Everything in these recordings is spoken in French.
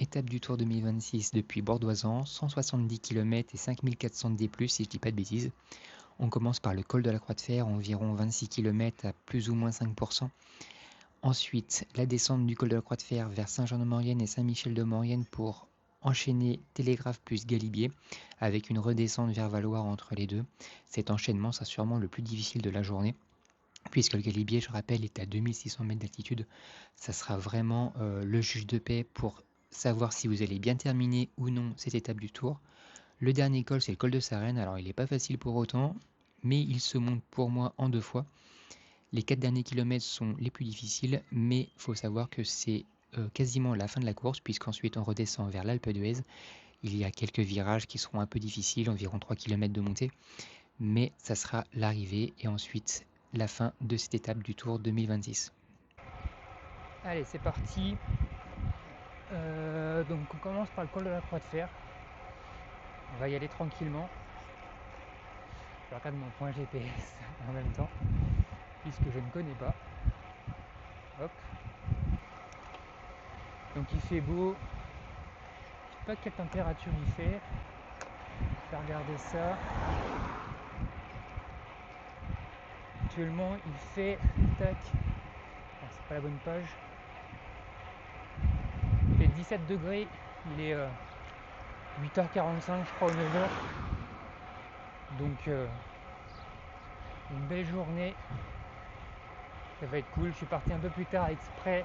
étape du Tour 2026 depuis Bordeaux-Ans, 170 km et 5400 D+, si je dis pas de bêtises. On commence par le col de la Croix de Fer, environ 26 km à plus ou moins 5%. Ensuite, la descente du col de la Croix de Fer vers Saint-Jean-de-Maurienne et Saint-Michel-de-Maurienne pour enchaîner Télégraphe plus Galibier, avec une redescente vers Valloire entre les deux. Cet enchaînement sera sûrement le plus difficile de la journée, puisque le Galibier, je rappelle, est à 2600 mètres d'altitude. Ça sera vraiment le juge de paix pour savoir si vous allez bien terminer ou non cette étape du Tour. Le dernier col, c'est le col de Sarenne. Alors, il n'est pas facile pour autant, mais il se monte pour moi en 2 fois. Les 4 derniers kilomètres sont les plus difficiles, mais il faut savoir que c'est quasiment la fin de la course, puisqu'ensuite on redescend vers l'Alpe d'Huez. Il y a quelques virages qui seront un peu difficiles, environ 3 km de montée, mais ça sera l'arrivée et ensuite la fin de cette étape du Tour 2026. Allez, c'est parti. Donc on commence par le col de la Croix de Fer. On va y aller tranquillement. Je regarde mon point GPS en même temps, puisque je ne connais pas. Hop. Donc il fait beau. Je sais pas quelle température il fait. Je vais regarder ça. Actuellement il fait tac. Alors, c'est pas la bonne page. Il fait 17 degrés. Il est 8h45 je crois ou 9h. Donc une belle journée. Ça va être cool. Je suis parti un peu plus tard exprès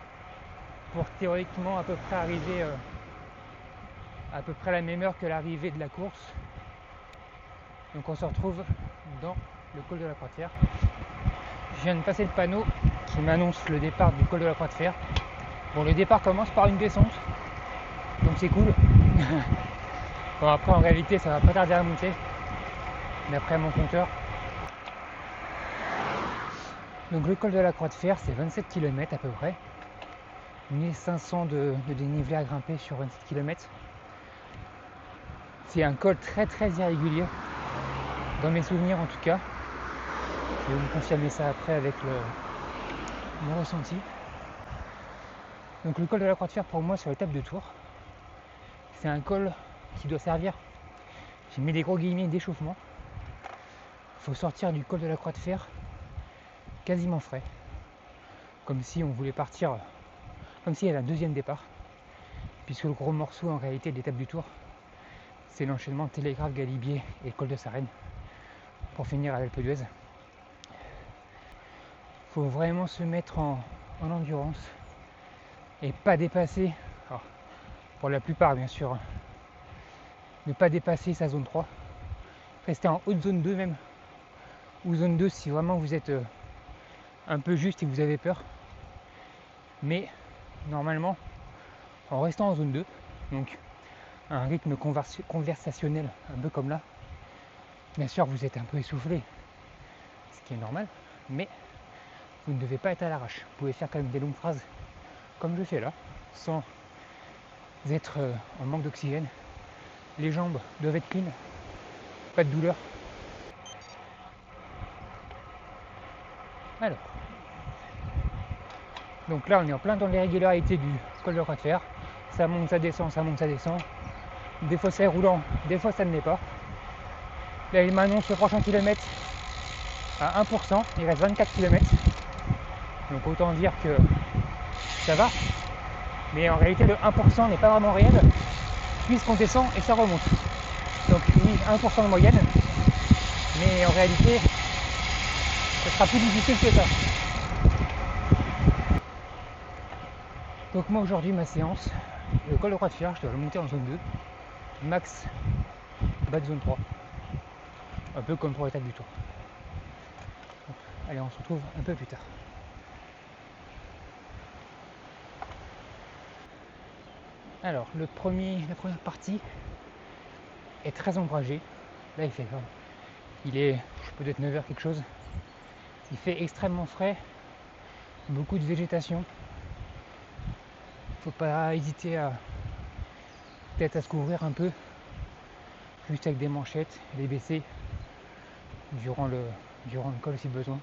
pour théoriquement à peu près arriver à peu près à la même heure que l'arrivée de la course. Donc on se retrouve dans le col de la Croix de Fer. Je viens de passer le panneau qui m'annonce le départ du col de la Croix de Fer. Bon, le départ commence par une descente, donc c'est cool. Bon, après en réalité ça va pas tarder à monter, d'après mon compteur. Donc le col de la Croix de Fer, c'est 27 km à peu près. 1500 de dénivelé à grimper sur 27 km. C'est un col très très irrégulier, dans mes souvenirs en tout cas. Je vais vous confirmer ça après avec mon ressenti. Donc le col de la Croix de Fer pour moi sur l'étape de Tour, c'est un col qui doit servir, j'ai mis des gros guillemets, d'échauffement. Il faut sortir du col de la Croix de Fer quasiment frais, comme si on voulait partir, comme s'il y avait un deuxième départ, puisque le gros morceau en réalité de l'étape du Tour, c'est l'enchaînement Télégraphe, Galibier et col de Sarenne pour finir à l'Alpe d'Huez. Il faut vraiment se mettre en endurance et pas dépasser, alors, pour la plupart bien sûr, ne pas dépasser sa zone 3, rester en haute zone 2 même, ou zone 2 si vraiment vous êtes un peu juste et que vous avez peur. Mais normalement, en restant en zone 2, donc un rythme conversationnel un peu comme là, bien sûr vous êtes un peu essoufflé, ce qui est normal, mais vous ne devez pas être à l'arrache. Vous pouvez faire quand même des longues phrases comme je fais là, sans être en manque d'oxygène. Les jambes doivent être clean, pas de douleur. Alors, donc là on est en plein dans l'irrégularité du col de la Croix de Fer. Ça monte, ça descend, ça monte, ça descend. Des fois c'est roulant, des fois ça ne l'est pas. Là il m'annonce le prochain kilomètre à 1%, il reste 24 km. Donc autant dire que ça va. Mais en réalité le 1% n'est pas vraiment réel, puisqu'on descend et ça remonte. Donc oui, 1% de moyenne, mais en réalité ce sera plus difficile que ça. Donc moi aujourd'hui ma séance, le col de Croix de Fer, je dois le monter en zone 2, max bas de zone 3, un peu comme pour l'étape du Tour. Allez, on se retrouve un peu plus tard. Alors la première partie est très ombragée. Là il est peut-être 9h quelque chose. Il fait extrêmement frais, beaucoup de végétation. Faut pas hésiter à peut-être à se couvrir un peu, juste avec des manchettes, les baisser durant le col si besoin.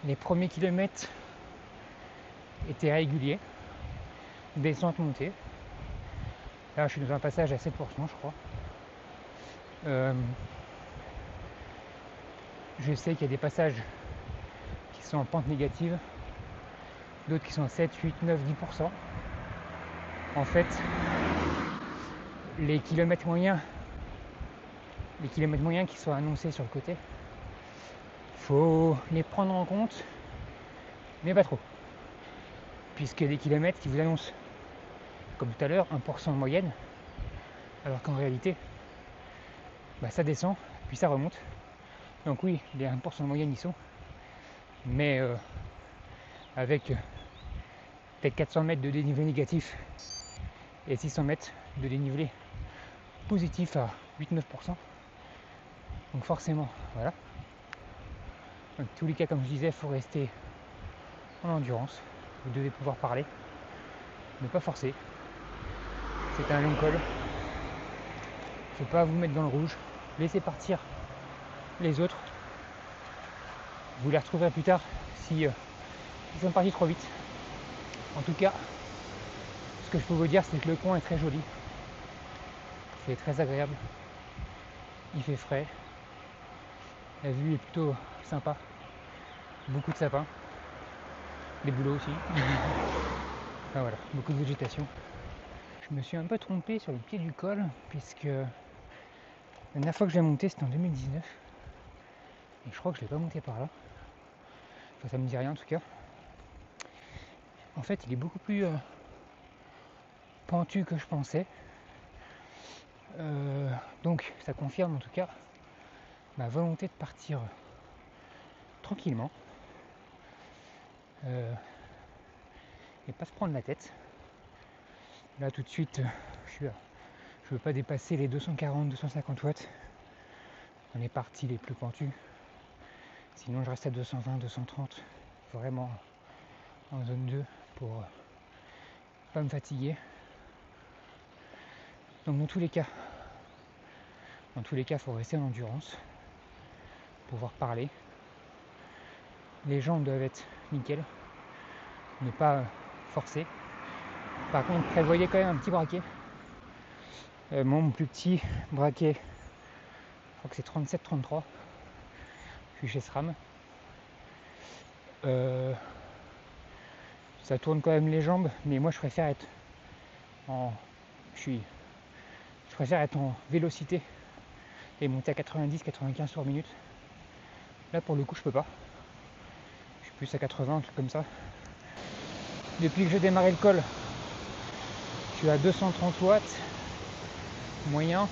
Les premiers kilomètres étaient réguliers, descente montée. Là, je suis dans un passage à 7%, je crois. Je sais qu'il y a des passages qui sont en pente négative, d'autres qui sont à 7, 8, 9, 10%. En fait, les kilomètres moyens qui sont annoncés sur le côté, faut les prendre en compte, mais pas trop. Puisqu'il y a des kilomètres qui vous annoncent, comme tout à l'heure, 1% de moyenne, alors qu'en réalité, ça descend, puis ça remonte. Donc oui, les 1% de moyenne y sont, mais avec peut-être 400 mètres de dénivelé négatif et 600 mètres de dénivelé positif à 8-9%. Donc forcément, voilà. Dans tous les cas, comme je disais, il faut rester en endurance. Vous devez pouvoir parler, ne pas forcer. C'est un long col. Il ne faut pas vous mettre dans le rouge. Laissez partir les autres. Vous les retrouverez plus tard si ils sont partis trop vite. En tout cas, ce que je peux vous dire, c'est que le coin est très joli. C'est très agréable. Il fait frais. La vue est plutôt sympa. Beaucoup de sapins. Des bouleaux aussi. Enfin, voilà, beaucoup de végétation. Je me suis un peu trompé sur les pieds du col, puisque la dernière fois que je l'ai monté, c'était en 2019. Et je crois que je ne l'ai pas monté par là. Enfin, ça me dit rien en tout cas. En fait, il est beaucoup plus pentu que je pensais. Donc, ça confirme en tout cas ma volonté de partir tranquillement. Et pas se prendre la tête. Là, tout de suite, je veux pas dépasser les 240-250 watts dans les parties les plus pentues. Sinon, je reste à 220-230, vraiment en zone 2 pour pas me fatiguer. Donc dans tous les cas, il faut rester en endurance, pouvoir parler. Les jambes doivent être nickel, ne pas forcer. Par contre, prévoyez quand même un petit braquet. Mon plus petit braquet, je crois que c'est 37-33. Je suis chez SRAM. Ça tourne quand même les jambes, mais moi je préfère être en vélocité et monter à 90-95 sur minute. Là pour le coup je peux pas. Je suis plus à 80, un truc comme ça. Depuis que j'ai démarré le col, je suis à 230 watts moyen.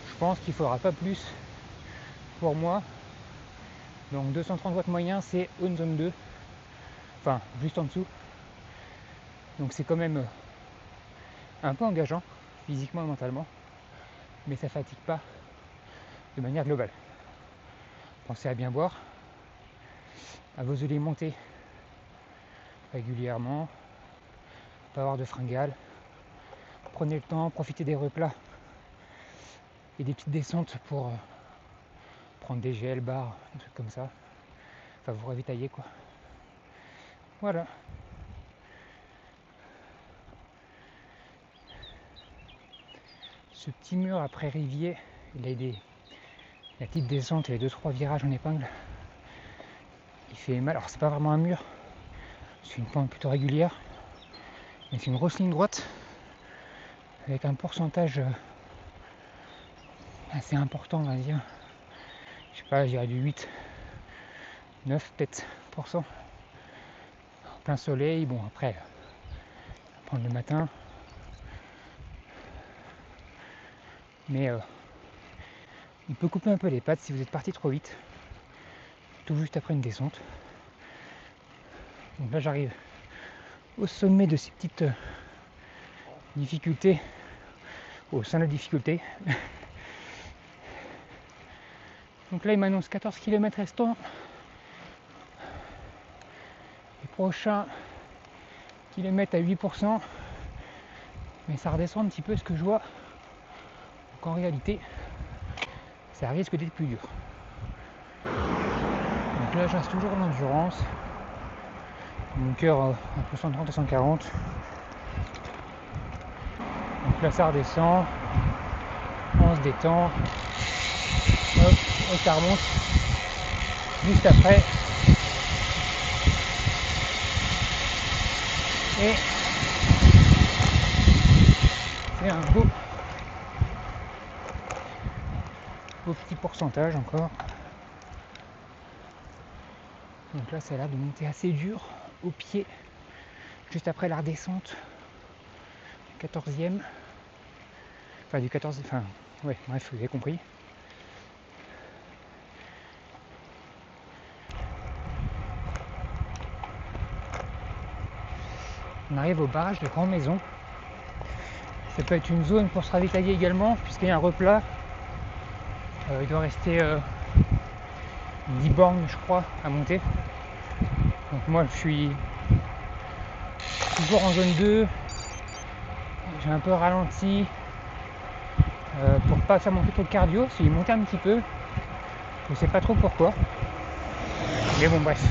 Je pense qu'il ne faudra pas plus pour moi. Donc 230 watts moyen, c'est une zone 2. Enfin, juste en dessous. Donc c'est quand même un peu engageant, physiquement et mentalement. Mais ça fatigue pas de manière globale. Pensez à bien boire, à vous alimenter régulièrement, pas avoir de fringales. Prenez le temps, profitez des replats et des petites descentes pour prendre des gels, bars, des trucs comme ça. Enfin, vous ravitailler quoi. Voilà. Ce petit mur après Rivier, il a la petite descente et les 2-3 virages en épingle. Il fait mal. Alors c'est pas vraiment un mur, c'est une pente plutôt régulière, mais c'est une grosse ligne droite avec un pourcentage assez important, on va dire. Je sais pas, je dirais du 8, 9 peut-être %. En plein soleil, bon après, prendre le matin. Mais il peut couper un peu les pattes si vous êtes parti trop vite, tout juste après une descente. Donc là j'arrive au sommet de ces petites difficultés, au sein de la difficulté. Donc là il m'annonce 14 km restants. Les prochains kilomètres à 8%. Mais ça redescend un petit peu ce que je vois. Donc en réalité, ça risque d'être plus dur. Donc là je reste toujours en endurance. Mon cœur entre 130 et 140. Là ça redescend, on se détend, hop, et ça remonte juste après. Et c'est un beau petit pourcentage encore. Donc là ça a l'air de monter assez dur au pied, juste après la redescente, 14e. Enfin du 14, enfin ouais, bref, vous avez compris. On arrive au barrage de Grand Maison. Ça peut être une zone pour se ravitailler également, puisqu'il y a un replat. Il doit rester 10 bornes, je crois, à monter. Donc moi je suis toujours en zone 2. J'ai un peu ralenti pour pas faire monter trop de cardio. Il montait un petit peu. Je sais pas trop pourquoi. Mais bon bref.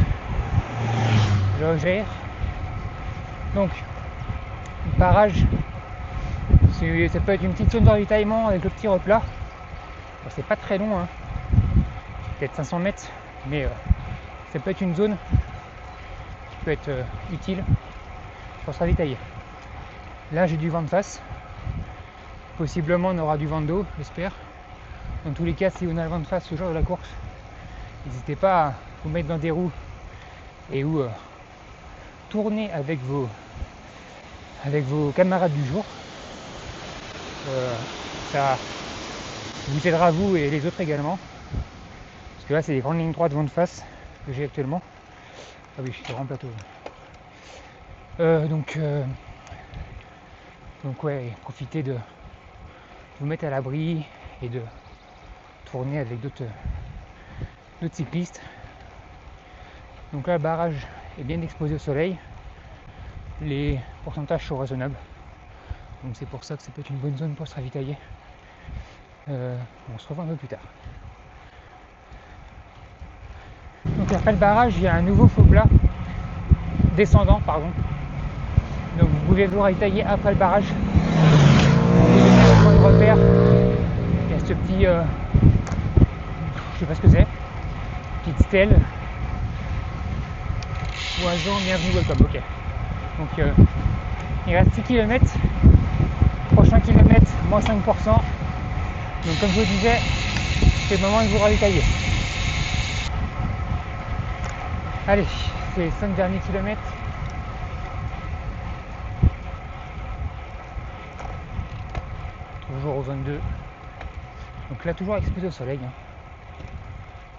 Je gère. Donc barrage. Ça peut être une petite zone de ravitaillement avec le petit replat. Bon, c'est pas très long, hein. Peut-être 500 mètres, mais ça peut être une zone qui peut être utile pour se ravitailler. Là j'ai du vent de face. Possiblement on aura du vent de dos, j'espère. Dans tous les cas, si on a le vent de face ce jour de la course, n'hésitez pas à vous mettre dans des roues et ou tourner avec vos camarades du jour. Ça vous aidera vous et les autres également. Parce que là c'est des grandes lignes droites vent de face que j'ai actuellement. Ah oui, c'est grand plateau. Donc ouais, profitez de vous mettre à l'abri et de tourner avec d'autres cyclistes. Donc là le barrage est bien exposé au soleil. Les pourcentages sont raisonnables. Donc c'est pour ça que ça peut être une bonne zone pour se ravitailler. On se revoit un peu plus tard. Donc après le barrage, il y a un nouveau faux plat descendant, pardon. Donc vous pouvez vous ravitailler après le barrage. Au point de repère, il y a ce petit, je sais pas ce que c'est, petite stèle. Oiseau, bienvenue, welcome. Ok. Donc il reste 6 km. Prochain kilomètre, moins 5%. Donc comme je vous disais, c'est le moment de vous ravitailler. Allez, c'est les 5 derniers kilomètres. Toujours aux 22. Donc là toujours exposé au soleil. Hein.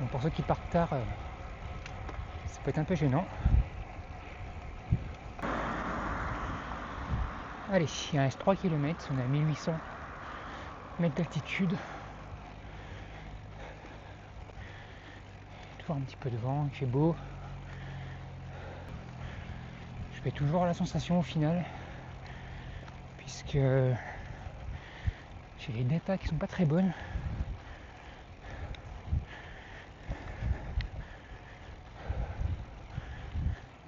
Donc pour ceux qui partent tard, ça peut être un peu gênant. Allez, il reste 3 km, on est à 1800 mètres d'altitude. Toujours un petit peu de vent, il fait beau. Je fais toujours la sensation au final, puisque j'ai les datas qui sont pas très bonnes.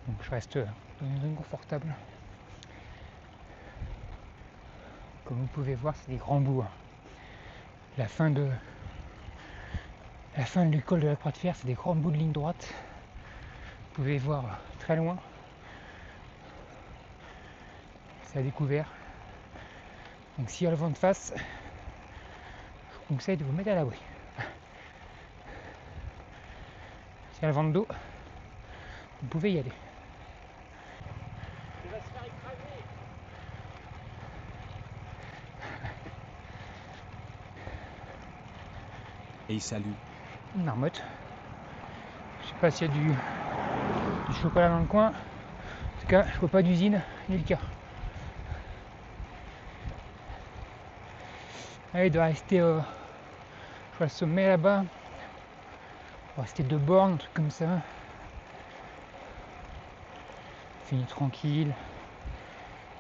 Donc je reste dans une zone confortable. Comme vous pouvez voir, c'est des grands bouts. La fin de l'école de la Croix de Fer, c'est des grands bouts de ligne droite. Vous pouvez voir très loin. C'est à découvert. Donc s'il y a le vent de face, je vous conseille de vous mettre à l'abri. S'il y a le vent de dos, vous pouvez y aller. Il va se faire écraser. Et salut. Une marmotte. Je sais pas s'il y a du chocolat dans le coin. En tout cas, je vois pas d'usine ni le cas. Allez, il doit rester je vois le sommet là-bas. Il doit rester 2 bornes, un truc comme ça. Fini tranquille.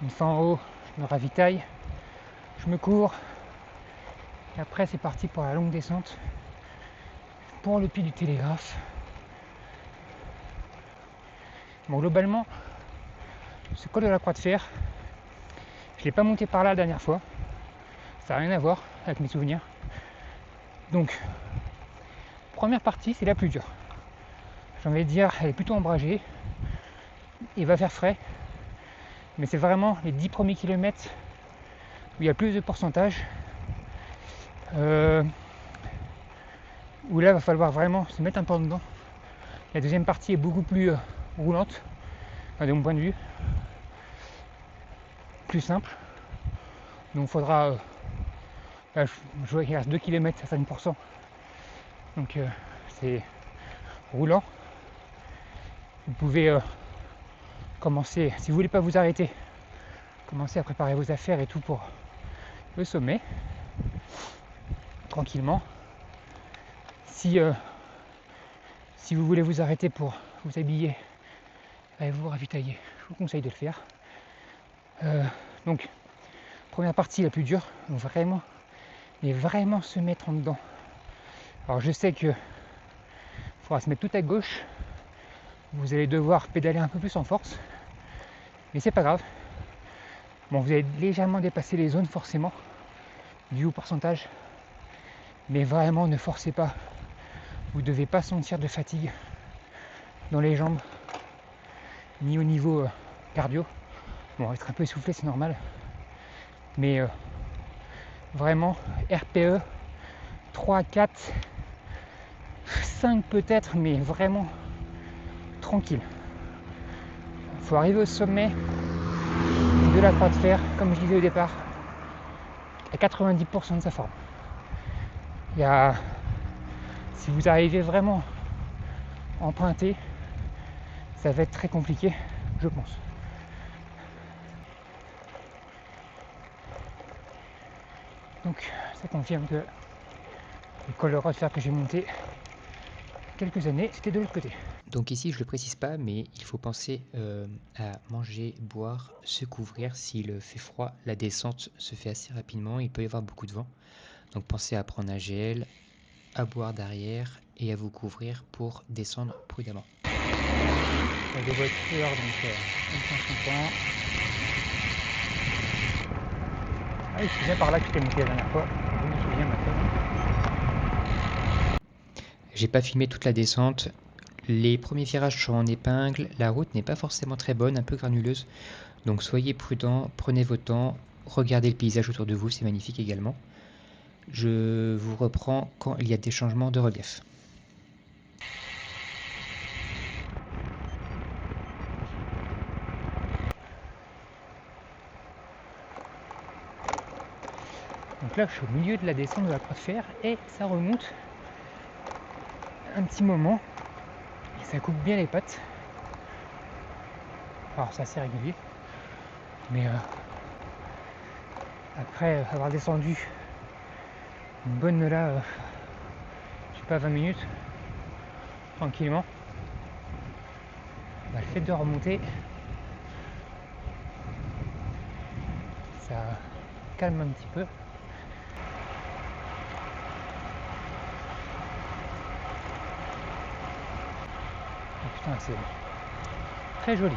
Une fois en haut, je me ravitaille. Je me cours. Et après, c'est parti pour la longue descente. Pour le pied du télégraphe. Bon, globalement, ce col de la Croix de Fer, je l'ai pas monté par là la dernière fois. Ça n'a rien à voir avec mes souvenirs. Donc, première partie, c'est la plus dure. J'ai envie de dire, elle est plutôt ombragée. Il va faire frais. Mais c'est vraiment les 10 premiers kilomètres où il y a plus de pourcentage. Où là, il va falloir vraiment se mettre un peu en dedans. La deuxième partie est beaucoup plus roulante, de mon point de vue. Plus simple. Donc il faudra... là, je vois qu'il reste 2 km à 5%. Donc c'est roulant. Vous pouvez commencer, si vous voulez pas vous arrêter, commencer à préparer vos affaires et tout pour le sommet. Tranquillement. Si vous voulez vous arrêter pour vous habiller et vous ravitailler, je vous conseille de le faire. Donc, première partie la plus dure, vraiment, mais vraiment se mettre en dedans. Alors je sais que il faudra se mettre tout à gauche, vous allez devoir pédaler un peu plus en force, mais c'est pas grave. Bon, vous allez légèrement dépasser les zones forcément, dû au pourcentage, mais vraiment ne forcez pas. Vous ne devez pas sentir de fatigue dans les jambes, ni au niveau cardio. Bon, être un peu essoufflé, c'est normal, mais vraiment RPE 3, 4, 5 peut-être, mais vraiment tranquille. Il faut arriver au sommet de la croix de fer, comme je disais au départ, à 90% de sa forme. Si vous arrivez vraiment emprunté, ça va être très compliqué, je pense. Donc ça confirme que le col de croix de fer que j'ai monté quelques années, c'était de l'autre côté. Donc ici, je ne le précise pas, mais il faut penser à manger, boire, se couvrir. S'il fait froid, la descente se fait assez rapidement, il peut y avoir beaucoup de vent. Donc pensez à prendre un gel, à boire derrière et à vous couvrir pour descendre prudemment. Il y a des voitures, donc on s'en content. Ah oui, c'est bien par là que je t'ai monté la dernière fois. Je me souviens maintenant. J'ai pas filmé toute la descente. Les premiers virages sont en épingle, la route n'est pas forcément très bonne, un peu granuleuse. Donc soyez prudents, prenez votre temps, regardez le paysage autour de vous, c'est magnifique également. Je vous reprends quand il y a des changements de relief. Donc là, je suis au milieu de la descente de la croix de fer et ça remonte un petit moment et ça coupe bien les pattes. Alors c'est assez régulier, mais après avoir descendu une bonne là, je sais pas 20 minutes, tranquillement, le fait de remonter, ça calme un petit peu. Oh putain, c'est très joli.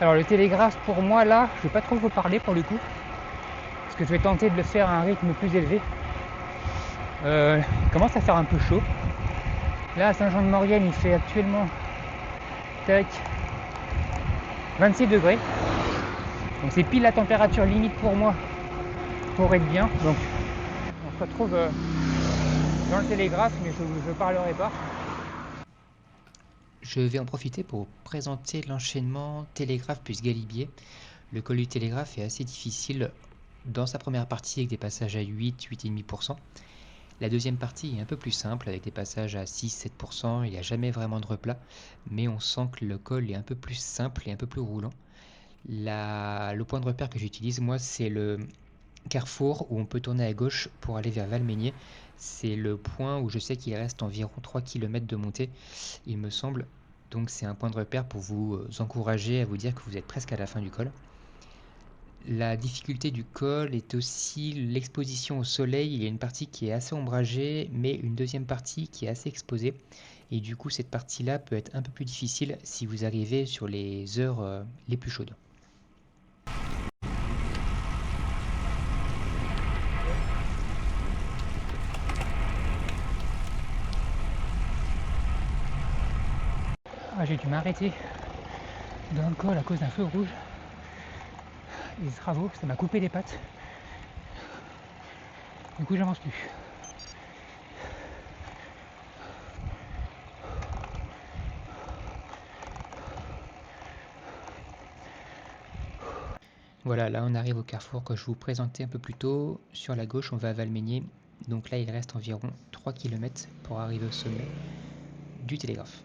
Alors le télégraphe pour moi là, je vais pas trop vous parler pour le coup, parce que je vais tenter de le faire à un rythme plus élevé. Il commence à faire un peu chaud. Là à Saint-Jean-de-Maurienne il fait actuellement 26 degrés. Donc c'est pile la température limite pour moi pour être bien. Donc on se retrouve dans le télégraphe, mais je ne parlerai pas. Je vais en profiter pour présenter l'enchaînement Télégraphe plus Galibier. Le col du Télégraphe est assez difficile dans sa première partie avec des passages à 8, 8,5%. La deuxième partie est un peu plus simple avec des passages à 6, 7%. Il n'y a jamais vraiment de replat, mais on sent que le col est un peu plus simple et un peu plus roulant. Le point de repère que j'utilise, moi, c'est le carrefour où on peut tourner à gauche pour aller vers Valmeinier. C'est le point où je sais qu'il reste environ 3 km de montée, il me semble. Donc c'est un point de repère pour vous encourager à vous dire que vous êtes presque à la fin du col. La difficulté du col est aussi l'exposition au soleil. Il y a une partie qui est assez ombragée, mais une deuxième partie qui est assez exposée. Et du coup, cette partie-là peut être un peu plus difficile si vous arrivez sur les heures les plus chaudes. Ah, j'ai dû m'arrêter dans le col à cause d'un feu rouge. Les travaux, ça m'a coupé les pattes. Du coup, j'avance plus. Voilà, là on arrive au carrefour que je vous présentais un peu plus tôt. Sur la gauche, on va à Valmeinier. Donc là, il reste environ 3 km pour arriver au sommet du Télégraphe.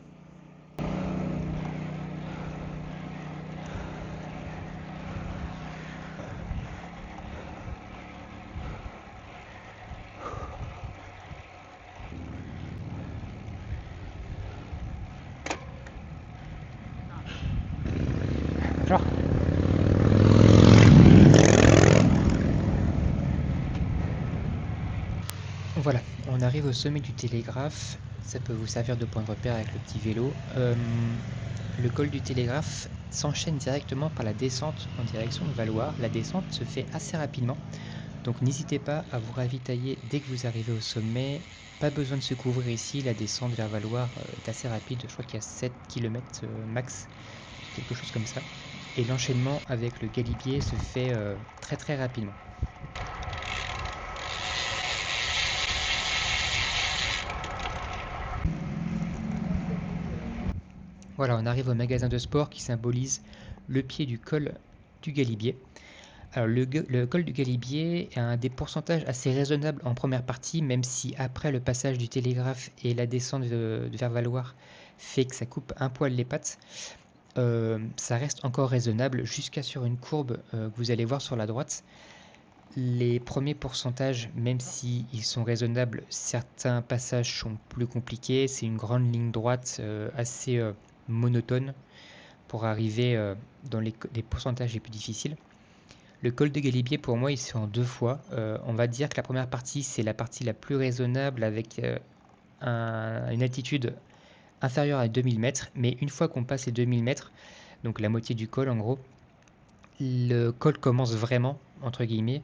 Genre, Voilà, on arrive au sommet du Télégraphe. Ça peut vous servir de point de repère avec le petit vélo. Le col du Télégraphe s'enchaîne directement par la descente en direction de Valloire. La descente se fait assez rapidement, donc n'hésitez pas à vous ravitailler dès que vous arrivez au sommet. Pas besoin de se couvrir ici, la descente vers Valloire est assez rapide, je crois qu'il y a 7 km max, quelque chose comme ça. Et l'enchaînement avec le Galibier se fait très très rapidement. Voilà, on arrive au magasin de sport qui symbolise le pied du col du Galibier. Alors le col du Galibier a un des pourcentages assez raisonnables en première partie, même si après le passage du Télégraphe et la descente vers Valloire fait que ça coupe un poil les pattes. Ça reste encore raisonnable jusqu'à sur une courbe que vous allez voir sur la droite. Les premiers pourcentages, même si ils sont raisonnables, certains passages sont plus compliqués. C'est une grande ligne droite assez monotone pour arriver dans les pourcentages les plus difficiles. Le col de Galibier, pour moi, il se fait en deux fois. On va dire que la première partie, c'est la partie la plus raisonnable avec une altitude inférieure à 2000 mètres. Mais une fois qu'on passe les 2000 mètres, donc la moitié du col en gros, le col commence vraiment, entre guillemets.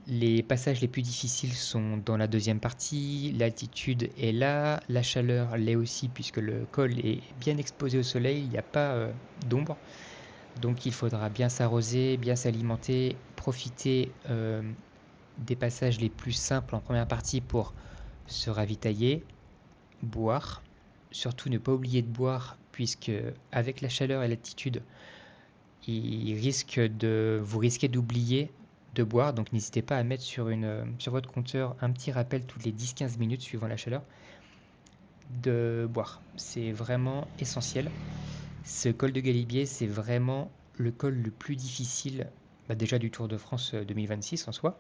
Les passages les plus difficiles sont dans la deuxième partie, l'altitude est là, la chaleur l'est aussi puisque le col est bien exposé au soleil, il n'y a pas d'ombre. Donc il faudra bien s'arroser, bien s'alimenter, profiter des passages les plus simples en première partie pour se ravitailler, boire. Surtout ne pas oublier de boire puisque avec la chaleur et l'altitude, vous risquez d'oublier de boire. Donc n'hésitez pas à mettre sur votre compteur un petit rappel toutes les 10-15 minutes suivant la chaleur de boire. C'est vraiment essentiel. Ce col de Galibier, c'est vraiment le col le plus difficile déjà du Tour de France 2026 en soi.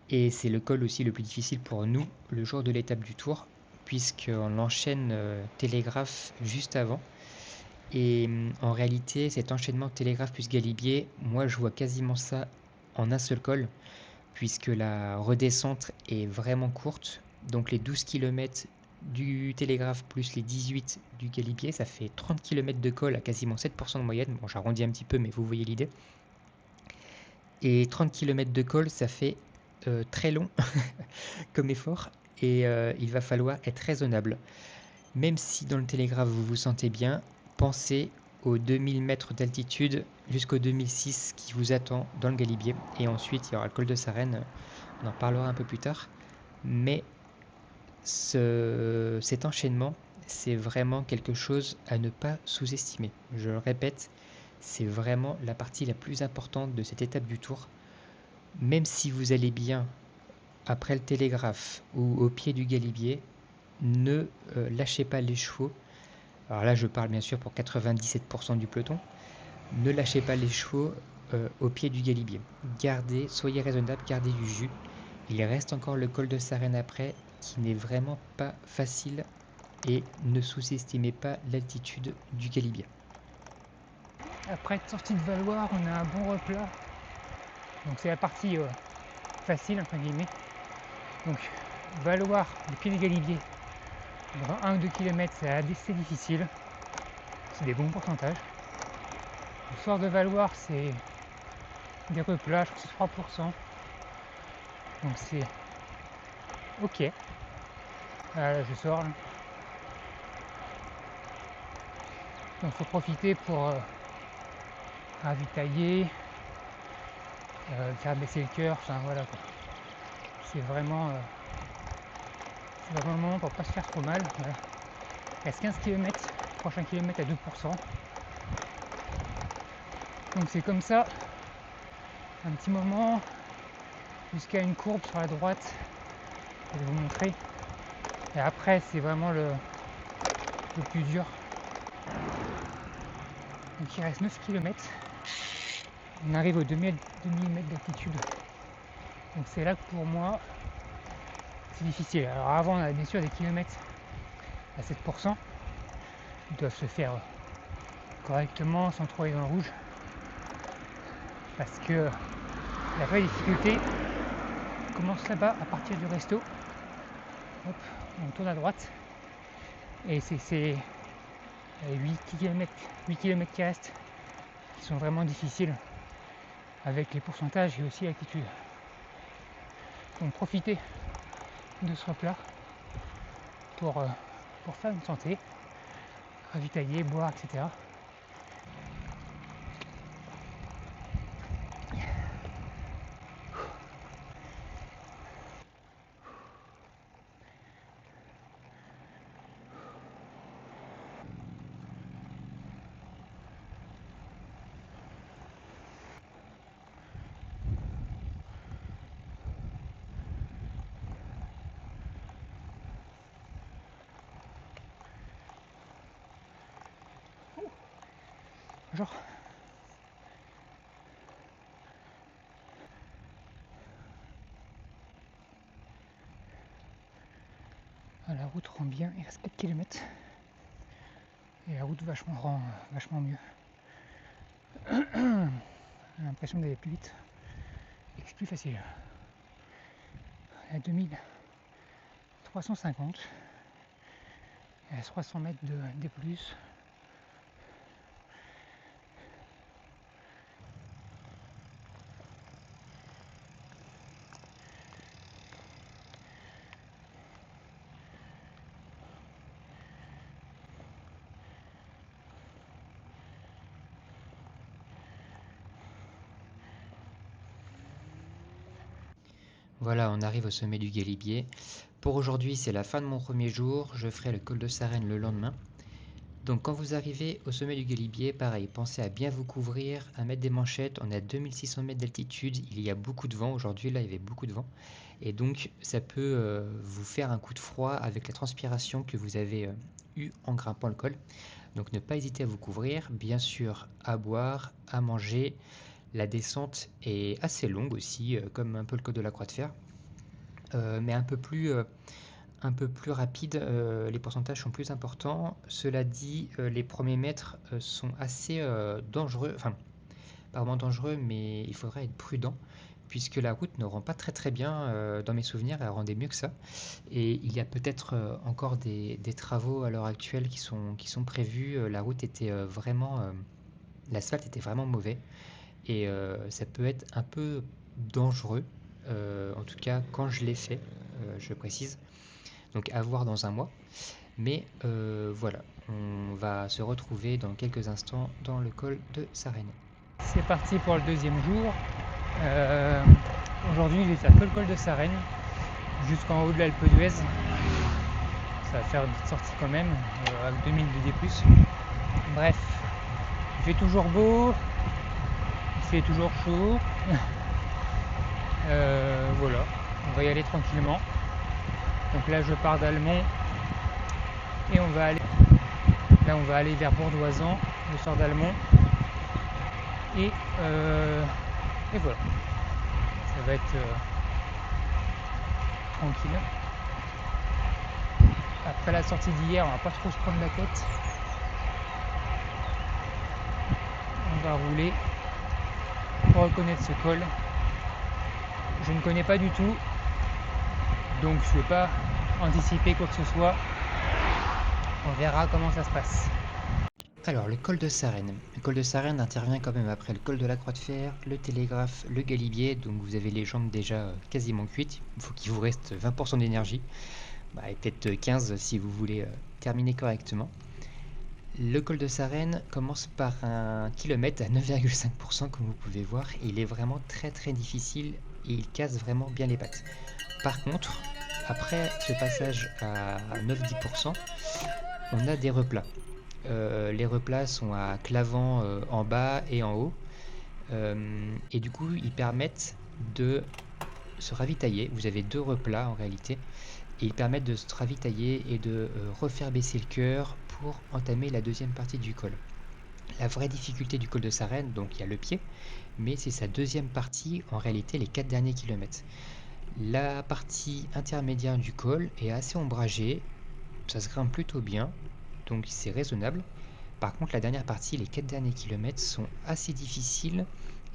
Et c'est le col aussi le plus difficile pour nous le jour de l'étape du Tour, puisqu'on enchaîne Télégraphe juste avant. Et en réalité, cet enchaînement Télégraphe plus Galibier, moi je vois quasiment ça en un seul col, puisque la redescente est vraiment courte. Donc les 12 km du Télégraphe plus les 18 du Galibier, ça fait 30 km de col à quasiment 7% de moyenne. Bon, j'arrondis un petit peu, mais vous voyez l'idée. Et 30 km de col, ça fait très long comme effort, et il va falloir être raisonnable. Même si dans le Télégraphe vous vous sentez bien, pensez aux 2000 mètres d'altitude jusqu'au 2006 qui vous attend dans le Galibier. Et ensuite, il y aura le col de Sarenne, on en parlera un peu plus tard. Mais cet enchaînement, c'est vraiment quelque chose à ne pas sous-estimer. Je le répète, c'est vraiment la partie la plus importante de cette étape du Tour. Même si vous allez bien après le Télégraphe ou au pied du Galibier, ne lâchez pas les chevaux. Alors là, je parle bien sûr pour 97% du peloton. Ne lâchez pas les chevaux au pied du Galibier. Soyez raisonnable, gardez du jus. Il reste encore le col de Sarenne après, qui n'est vraiment pas facile et ne sous-estimez pas l'altitude du Galibier. Après être sorti de Valoir, on a un bon replat. Donc c'est la partie facile entre guillemets. Donc Valoir, le pied des Galibiers, dans 1 ou 2 km, c'est assez difficile. C'est des bons pourcentages. Le soir de Valoir, c'est des replats, je crois que c'est 3%. Donc c'est ok. Là, je sors. Là. Donc il faut profiter pour ravitailler, faire baisser le cœur, enfin voilà quoi. C'est vraiment le moment pour pas se faire trop mal. Voilà. Il reste 15 km, prochain kilomètre à 2%. Donc c'est comme ça, un petit moment, jusqu'à une courbe sur la droite, je vais vous montrer. Et après c'est vraiment le plus dur. Donc il reste 9 km. On arrive aux 2000 mètres d'altitude. Donc c'est là que pour moi c'est difficile. Alors avant on avait bien sûr des kilomètres à 7%. Ils doivent se faire correctement sans trop aller dans le rouge. Parce que la vraie difficulté commence là-bas à partir du resto. Hop, on tourne à droite. Et c'est 8 km qui restent qui sont vraiment difficiles avec les pourcentages et aussi l'altitude. Donc profitez de ce replat pour faire une santé, ravitailler, boire, etc. Bonjour. La route rend bien, il reste 4 km. Et la route rend vachement mieux. J'ai l'impression d'aller plus vite et que c'est plus facile. À 2350 et à 300 mètres de plus. Voilà, on arrive au sommet du Galibier. Pour aujourd'hui, c'est la fin de mon premier jour. Je ferai le col de Sarenne le lendemain. Donc quand vous arrivez au sommet du Galibier, pareil, pensez à bien vous couvrir, à mettre des manchettes. On est à 2600 mètres d'altitude, il y a beaucoup de vent. Aujourd'hui, là, il y avait beaucoup de vent. Et donc, ça peut vous faire un coup de froid avec la transpiration que vous avez eue en grimpant le col. Donc ne pas hésiter à vous couvrir, bien sûr à boire, à manger. La descente est assez longue aussi, comme un peu le col de la Croix de Fer, mais un peu plus rapide, les pourcentages sont plus importants. Cela dit, les premiers mètres sont assez dangereux, enfin pas vraiment dangereux, mais il faudra être prudent, puisque la route ne rend pas très très bien, dans mes souvenirs, elle rendait mieux que ça. Et il y a peut-être encore des travaux à l'heure actuelle qui sont prévus. La route était l'asphalte était vraiment mauvais, et ça peut être un peu dangereux, en tout cas quand je l'ai fait, je précise. Donc à voir dans un mois. Mais voilà, on va se retrouver dans quelques instants dans le col de Sarenne. C'est parti pour le deuxième jour. Aujourd'hui, je vais faire que le col de Sarenne jusqu'en haut de l'Alpe d'Huez. Ça va faire une petite sortie quand même, avec 2000 de D+. Bref, il fait toujours beau, il fait toujours chaud. Voilà, on va y aller tranquillement. Donc là, je pars d'Almont et on va aller vers Bourdoisan, je sors d'Almont. Et voilà, ça va être tranquille. Après la sortie d'hier, on va pas trop se prendre la tête. On va rouler pour reconnaître ce col. Je ne connais pas du tout, donc je ne vais pas anticiper quoi que ce soit. On verra comment ça se passe. Alors, le col de Sarenne. Le col de Sarenne intervient quand même après le col de la Croix de Fer, le Télégraphe, le Galibier, donc vous avez les jambes déjà quasiment cuites. Il faut qu'il vous reste 20% d'énergie, et peut-être 15 si vous voulez terminer correctement. Le col de Sarenne commence par un kilomètre à 9,5% comme vous pouvez voir, et il est vraiment très très difficile et il casse vraiment bien les pattes. Par contre, après ce passage à 9-10%, on a des replats. Les replats sont à clavant en bas et en haut. Et du coup, ils permettent de se ravitailler. Vous avez 2 replats en réalité. Et ils permettent de se ravitailler et de refaire baisser le cœur pour entamer la deuxième partie du col. La vraie difficulté du col de Sarenne, donc il y a le pied, mais c'est sa deuxième partie, en réalité les 4 derniers kilomètres. La partie intermédiaire du col est assez ombragée, ça se grimpe plutôt bien, donc c'est raisonnable. Par contre, la dernière partie, les 4 derniers kilomètres, sont assez difficiles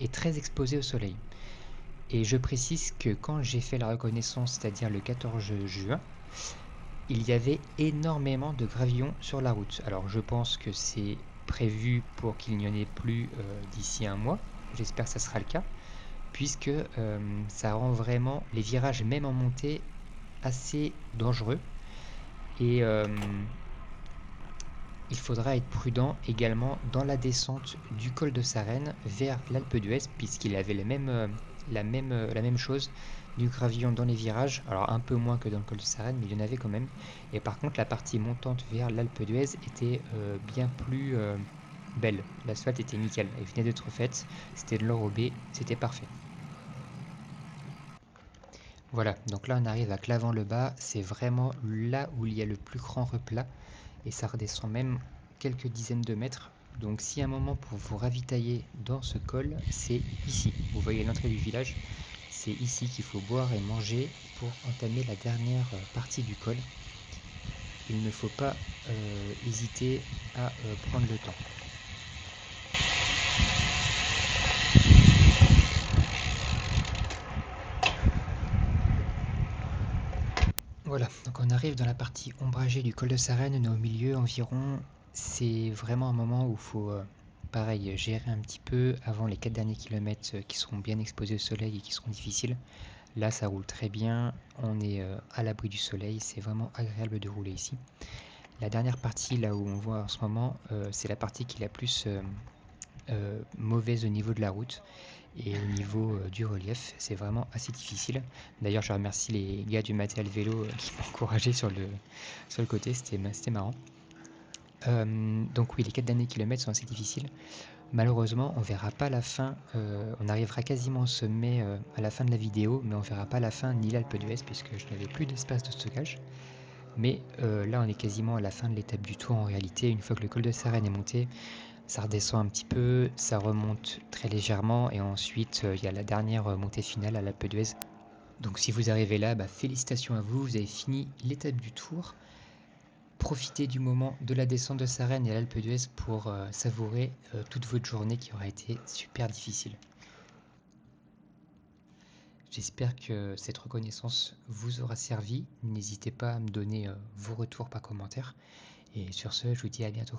et très exposés au soleil. Et je précise que quand j'ai fait la reconnaissance, c'est-à-dire le 14 juin, il y avait énormément de gravillons sur la route. Alors je pense que c'est prévu pour qu'il n'y en ait plus d'ici un mois. J'espère que ça sera le cas, puisque ça rend vraiment les virages, même en montée, assez dangereux. Et il faudra être prudent également dans la descente du col de Sarenne vers l'Alpe d'Huez, puisqu'il avait la même chose, du gravillon dans les virages, alors un peu moins que dans le col de Sarenne, mais il y en avait quand même. Et par contre, la partie montante vers l'Alpe d'Huez était bien plus belle. L'asphalte était nickel, elle venait d'être faite, c'était de l'enrobé, c'était parfait. Voilà, donc là on arrive à Clavant-le-Bas, c'est vraiment là où il y a le plus grand replat, et ça redescend même quelques dizaines de mètres. Donc si à un moment pour vous ravitailler dans ce col, c'est ici. Vous voyez l'entrée du village, c'est ici qu'il faut boire et manger pour entamer la dernière partie du col. Il ne faut pas hésiter à prendre le temps. Voilà, donc on arrive dans la partie ombragée du col de Sarenne, on est au milieu environ. C'est vraiment un moment où il faut, pareil, gérer un petit peu avant les 4 derniers kilomètres qui seront bien exposés au soleil et qui seront difficiles. Là, ça roule très bien, on est à l'abri du soleil, c'est vraiment agréable de rouler ici. La dernière partie, là où on voit en ce moment, c'est la partie qui est la plus mauvaise au niveau de la route et au niveau du relief, c'est vraiment assez difficile. D'ailleurs, je remercie les gars du matériel vélo qui m'ont encouragé sur le côté, c'était marrant. Donc oui, les 4 derniers kilomètres sont assez difficiles. Malheureusement, on verra pas la fin, on arrivera quasiment au sommet à la fin de la vidéo, mais on verra pas la fin ni l'Alpe d'Huez puisque je n'avais plus d'espace de stockage. Mais là, on est quasiment à la fin de l'étape du tour en réalité. Une fois que le col de Sarenne est monté, ça redescend un petit peu, ça remonte très légèrement et ensuite il y a la dernière montée finale à l'Alpe d'Huez. Donc si vous arrivez là, félicitations à vous, vous avez fini l'étape du tour. Profitez du moment de la descente de Sarenne et à l'Alpe d'Huez pour savourer toute votre journée qui aura été super difficile. J'espère que cette reconnaissance vous aura servi. N'hésitez pas à me donner vos retours par commentaire. Et sur ce, je vous dis à bientôt.